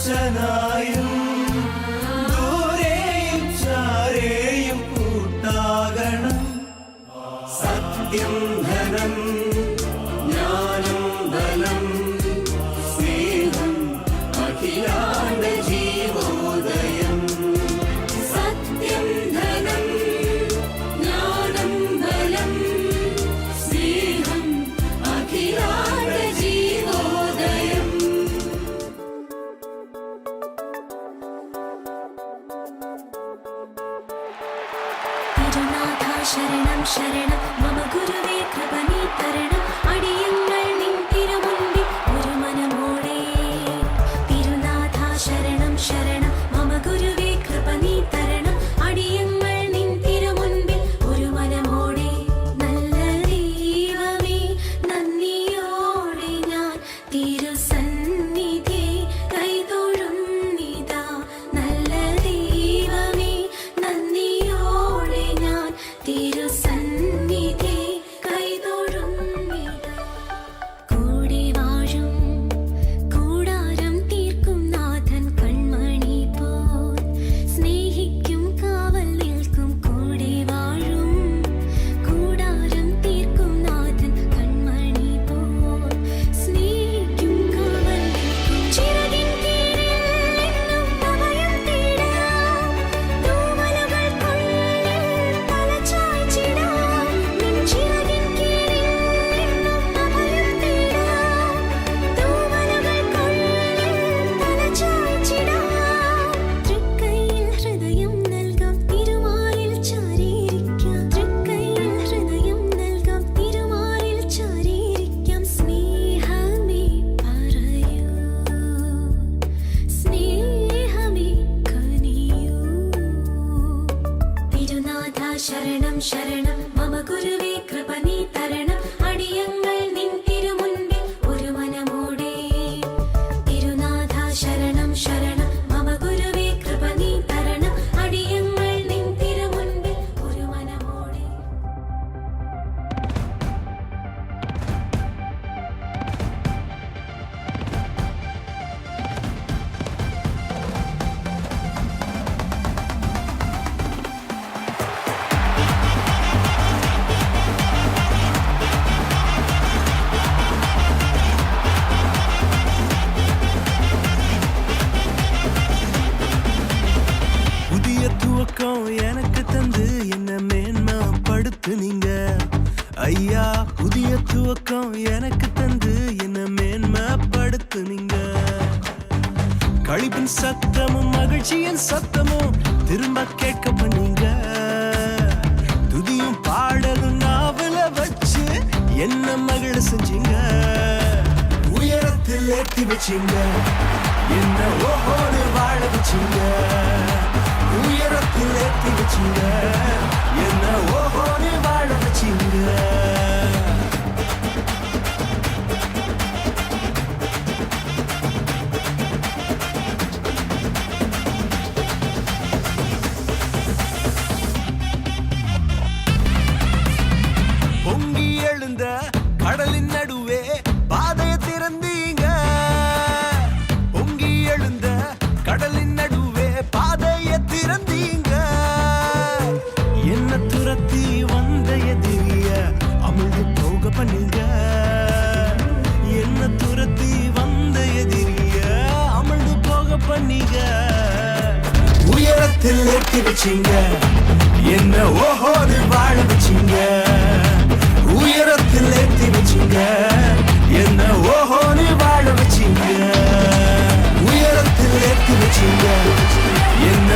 അച്ഛനായും ദൂരെയും ചാരെയും കൂട്ടാകണം. സത്യം ധനം ജ്ഞാനം ബലം സ്നേഹം അഖിലാണ്ട ജീവോദയം. സത്യം ധനം ജ്ഞാനം ബലം സ്നേഹം അഖിലാണ്ട ജീവോദയം. തിരുനാഥ ശരണം ശരണം മമ ഗുരുവേ കൃപ നീ തരണം. അടിയങ്ങൾ നിൻ തിരുമുൻപിൽ ഒരു മനമോടെ. തിരുനാഥ ശരണം ശരണം മമ ഗുരുവേ കൃപ നീ തരണം. അടിയങ്ങൾ നിൻ തിരുമുൻപിൽ ഒരു മനമോടെ. നല്ല ദൈവമേ നന്ദിയോടെ ഞാൻ തിരുസന്നിധി കൈതൊഴുന്നിതാ. നല്ല ദൈവമേ നന്ദിയോടെ ഞാൻ തിരുസന്നിധി കൈതൊഴുന്നിതാ. കൂടെ വാഴും കൂടാരം തീർക്കും നാഥൻ കൺമണി പോൽ സ്നേഹിക്കും കാവൽ നിൽക്കും. കൂടെ വാഴും കൂടാരം തീർക്കും നാഥൻ കൺമണി പോൽ സ്നേഹിക്കും കാവൽ നിൽക്കും. ചിറകിൻ കീഴിൽ എന്നും അഭയം തേടാം. തൂവലുകൾക്കുള്ളിൽ തലചായ്ച്ചിടാം. നിൻ ചിറകിൻ കീഴിൽ എന്നും അഭയം തേടാം. തൂവലുകൾക്കുള്ളിൽ തലചായ്ച്ചിടാം. തൃക്കൈയിൽ ഹൃദയം നൽകാം തിരുമാറിൽ ചാരിയിരിക്കാം. തൃക്കൈയിൽ ഹൃദയം നൽകാം തിരുമാറിൽ ചാരിയിരിക്കാം. സ്നേഹമേ പറയൂ സ്നേഹമേ കനിയൂ. തിരുനാഥ ശരണം ശരണം മമ ഗുരുവേ കൃപ നീ തരണം. അടിയങ്ങൾ നിൻ തിരുമുൻപിൽ ഒരു മനമോടെ. തിരുനാഥ ശരണം ശരണം മമ ഗുരുവേ കൃപ നീ തരണം. അടിയങ്ങൾ നിൻ തിരുമുൻപിൽ ഒരു മനമോടെ. புதிய துவக்கம் எனக்கு தந்து என்ன மேன்மைப்படுத்துனீங்க ஐயா. புதிய துவக்கம் எனக்கு தந்து என்ன மேன்மைப்படுத்துனீங்க. கழிப்பின் சத்தமும் மகிழ்ச்சியின் சத்தமும் திரும்ப கேட்க பண்ணீங்க. துதியும் பாடலும் நாவல வச்சு என்ன மகிழ செஞ்சீங்க. உயரத்தில் ஏற்றி வச்சீங்க என்ன ஓஹோடு வாழ வச்சீங்க. உயரத்தில் ஏற்றி வச்சீங்க என்ன ஓஹோடு வாழ வச்சீங்க. பொங்கி எழுந்த கடலின் நடுவே பாதையை திறந்தீங்க. பொங்கி எழுந்த கடலின் நடுவே பாதையை திறந்தீங்க. என்ன துரத்தி வந்த எதிரிய அமிழ்ந்து போக பண்ணீங்க. என்ன துரத்தி வந்த எதிரிய அமிழ்ந்து போக பண்ணீங்க. உயரத்தில் ஏற்றி வச்சீங்க என்ன ஓஹோடு வாழ வச்சீங்க. உயரத்தில் ஏற்றி வச்சீங்க என்ன ஓஹோடு வாழ வச்சீங்க. உயரத்தில் ஏற்றி வச்சீங்க என்ன